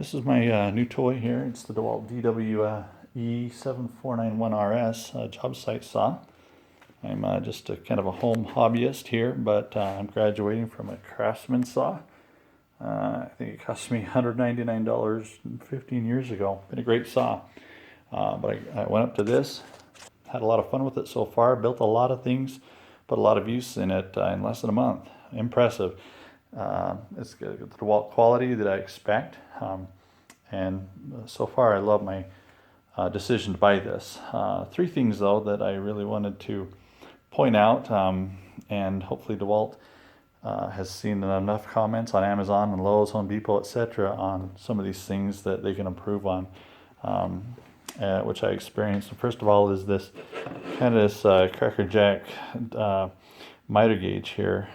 This is my new toy here. It's the Dewalt dwe7491rs job site saw. I'm just a kind of a home hobbyist here, but I'm graduating from a craftsman saw. I think it cost me $199 15 years ago. Been a great saw. But I went up to this, had a lot of fun with it so far, built a lot of things, put a lot of use in it in less than a month. Impressive. It's got the Dewalt quality that I expect, and so far I love my decision to buy this. Three things though that I really wanted to point out, and hopefully Dewalt has seen enough comments on Amazon and Lowe's, Home Depot, etc. on some of these things that they can improve on, which I experienced. So first of all is this kind of this Cracker Jack miter gauge here.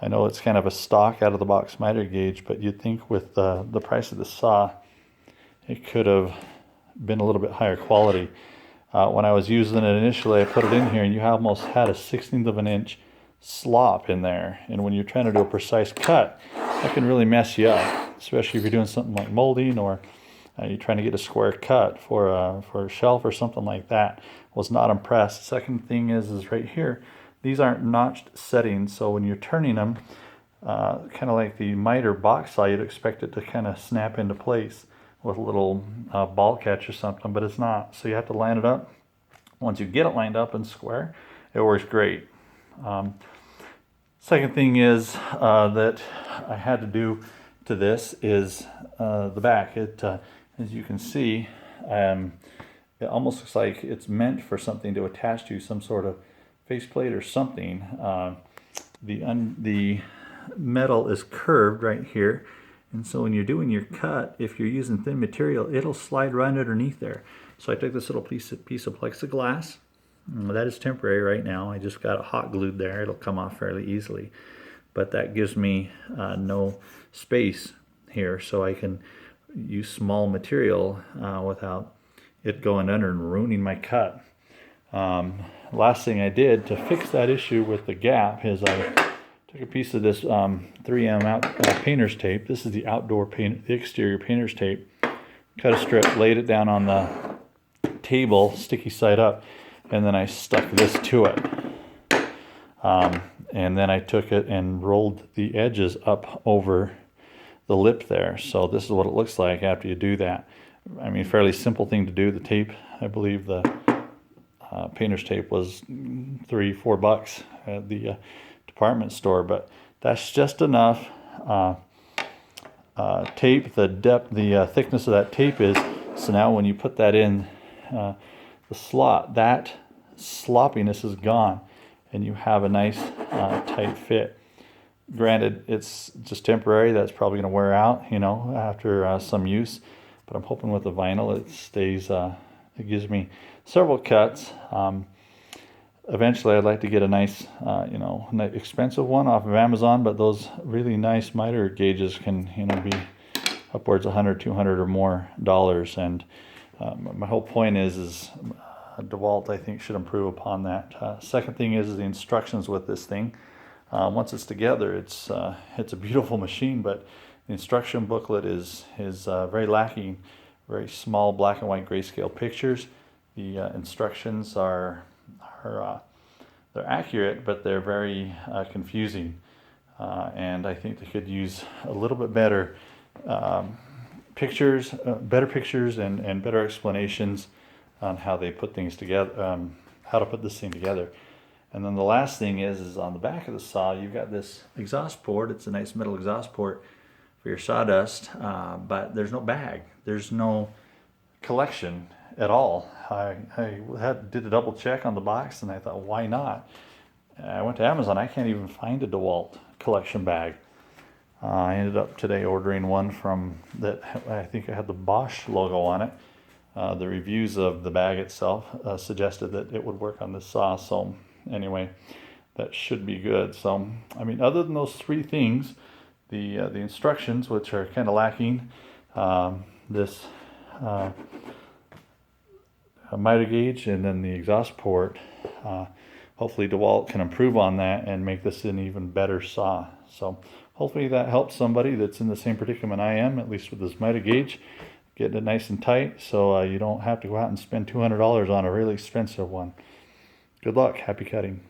I know it's kind of a stock out of the box miter gauge, but you'd think with the price of the saw it could have been a little bit higher quality. When I was using it initially, I put it in here and you almost had a 1/16 of an inch slop in there, and when you're trying to do a precise cut, that can really mess you up, especially if you're doing something like molding or you're trying to get a square cut for a shelf or something like that. Was not impressed. Second thing is right here, these aren't notched settings, so when you're turning them, kind of like the miter box saw, you'd expect it to kind of snap into place with a little ball catch or something, but it's not. So you have to line it up. Once you get it lined up and square, it works great. Second thing is that I had to do to this is the back. It, as you can see, it almost looks like it's meant for something to attach to, some sort of faceplate or something. The metal is curved right here, and so when you're doing your cut, if you're using thin material, it'll slide right underneath there. So I took this little piece of plexiglass. That is temporary right now. I just got it hot glued there. It'll come off fairly easily, but that gives me no space here, so I can use small material without it going under and ruining my cut. Last thing I did to fix that issue with the gap is I took a piece of this 3M painter's tape. This is the exterior painter's tape. Cut a strip, laid it down on the table, sticky side up, and then I stuck this to it. And then I took it and rolled the edges up over the lip there. So this is what it looks like after you do that. I mean, fairly simple thing to do. The tape, I believe the painter's tape was $3-4 at the department store, but that's just enough tape. The thickness of that tape is, so now when you put that in the slot, that sloppiness is gone and you have a nice tight fit. Granted, it's just temporary. That's probably going to wear out, you know, after some use, but I'm hoping with the vinyl it stays, it gives me several cuts. Eventually I'd like to get a nice, you know, expensive one off of Amazon, but those really nice miter gauges can, you know, be upwards of $100, $200 or more dollars. And my whole point is DeWalt, I think, should improve upon that. Second thing is the instructions with this thing. Once it's together, it's a beautiful machine, but the instruction booklet is very lacking. Very small black and white grayscale pictures. The instructions are they're accurate, but they're very confusing, and I think they could use a little bit better pictures, and better explanations on how they put things together, how to put this thing together. And then the last thing is on the back of the saw, you've got this exhaust port. It's a nice metal exhaust port for your sawdust, but there's no bag. There's no collection at all. I did a double check on the box, and I thought, why not? I went to Amazon. I can't even find a DeWalt collection bag. I ended up today ordering one from that. I think it had the Bosch logo on it. The reviews of the bag itself suggested that it would work on this saw. So anyway, that should be good. So I mean, other than those three things, the instructions, which are kind of lacking, this miter gauge, and then the exhaust port, hopefully DeWalt can improve on that and make this an even better saw. So hopefully that helps somebody that's in the same predicament I am, at least with this miter gauge. Getting it nice and tight so you don't have to go out and spend $200 on a really expensive one. Good luck. Happy cutting.